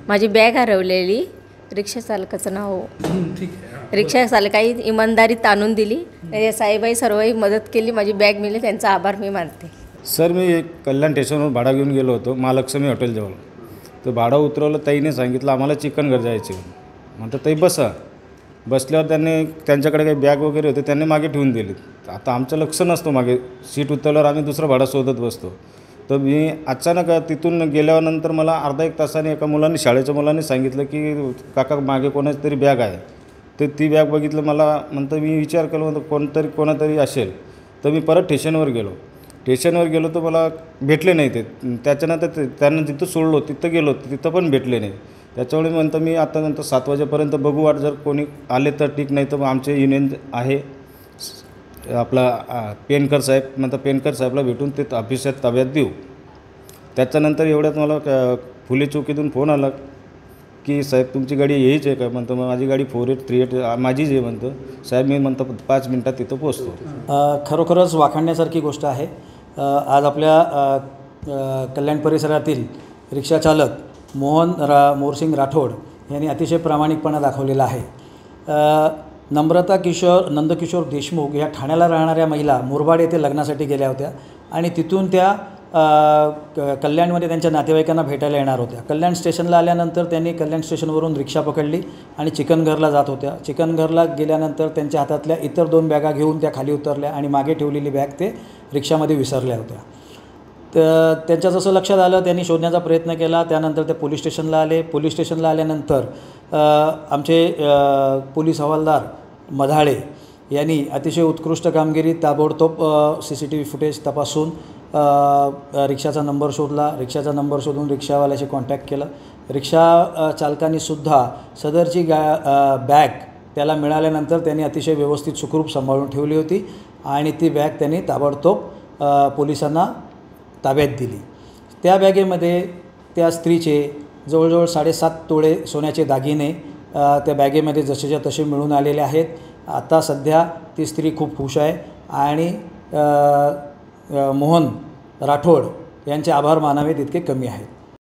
माझी बॅग हरवलेली, रिक्षा चालकाचं नाव, ठीक आहे. रिक्षा चालकाही इमानदारीत आणून दिली, साईबाई सर्वही मदत केली, माझी बॅग मिळाली, त्यांचा आभार मी मानते. सर, मी कल्याण स्टेशनवर भाडा घेऊन गेलो होतो महालक्ष्मी हॉटेलजवळ. तर भाडं उतरवलं, ताईने सांगितलं आम्हाला चिकनगड जायचे. म्हणतं ताई बसा. बसल्यावर त्यांच्याकडे काही बॅग वगैरे होते, त्यांनी मागे ठेवून दिली. आता आमचं लक्ष नसतं, मागे सीट उतरल्यावर आम्ही दुसरं भाडं शोधत बसतो. तर मी अचानक तिथून गेल्यानंतर मला अर्धा एक तासाने एका मुलाने, शाळेच्या मुलाने सांगितलं की काका मागे कोणाची तरी बॅग आहे. तर ती बॅग बघितलं, मला म्हणतं मी विचार केला, म्हणतं कोणातरी असेल. तर मी परत स्टेशनवर गेलो तर मला भेटले नाही ते. त्याच्यानंतर त्यांना जिथं सोडलो तिथं गेलो, तिथं पण भेटले नाही. त्याच्यामुळे म्हणतं मी आता नंतर 7 वाजेपर्यंत बघू, वाट जर कोणी आले तर ठीक, नाही तर आमचे युनियन आहे आपला पेनकर साहेब, नंतर पेनकर साहेबला भेटून ते ऑफिसात ताब्यात देऊ. त्याच्यानंतर एवढ्यात मला फुले चौकीतून फोन आला की साहेब तुमची गाडी येईच आहे का. म्हणतं मग माझी गाडी 4838 माझीच आहे. म्हणतं साहेब मी म्हणतं 5 मिनटात तिथं पोचतो. खरोखरच वाखाणण्यासारखी गोष्ट आहे. आज आपल्या कल्याण परिसरातील रिक्षाचालक मोरसिंग राठोड यांनी अतिशय प्रामाणिकपणा दाखवलेला आहे. नंदकिशोर देशमुख या ठाण्याला राहणाऱ्या महिला मुरबाड येथे लग्नासाठी गेल्या होत्या आणि तिथून त्या कल्याणमध्ये त्यांच्या नातेवाईकांना भेटायला येणार होत्या. कल्याण स्टेशनला आल्यानंतर त्यांनी कल्याण स्टेशनवरून रिक्षा पकडली आणि चिकनघरला जात होत्या. चिकनघरला गेल्यानंतर त्यांच्या हातातल्या इतर 2 बॅगा घेऊन त्या खाली उतरल्या आणि मागे ठेवलेली बॅग ते रिक्षामध्ये विसरल्या होत्या. तर त्यांच्या जसं लक्षात आलं त्यांनी शोधण्याचा प्रयत्न केला. त्यानंतर ते पोलीस स्टेशनला आले. पोलीस स्टेशनला आल्यानंतर आमचे पोलीस हवालदार मधाळे यांनी अतिशय उत्कृष्ट कामगिरी, ताबडतोब CCTV फुटेज तपासून रिक्षाचा नंबर शोधला. रिक्षाचा नंबर शोधून रिक्षावाल्याशी कॉन्टॅक्ट केलं. रिक्षा चालकांनीसुद्धा सदरची बॅग त्याला मिळाल्यानंतर त्यांनी अतिशय व्यवस्थित सुखरूप सांभाळून ठेवली होती आणि ती बॅग त्यांनी ताबडतोब पोलिसांना ताब्यात दिली. त्या बॅगेमध्ये त्या स्त्रीचे जवळजवळ 7.5 तोळे सोन्याचे दागिने त्या बॅगेमध्ये जसेच्या तसे मिळून आलेले आहेत. आता सध्या ती स्त्री खूप खुश आहे आणि मोहन राठोड यांचे आभार मानावेत इतके कमी आहेत.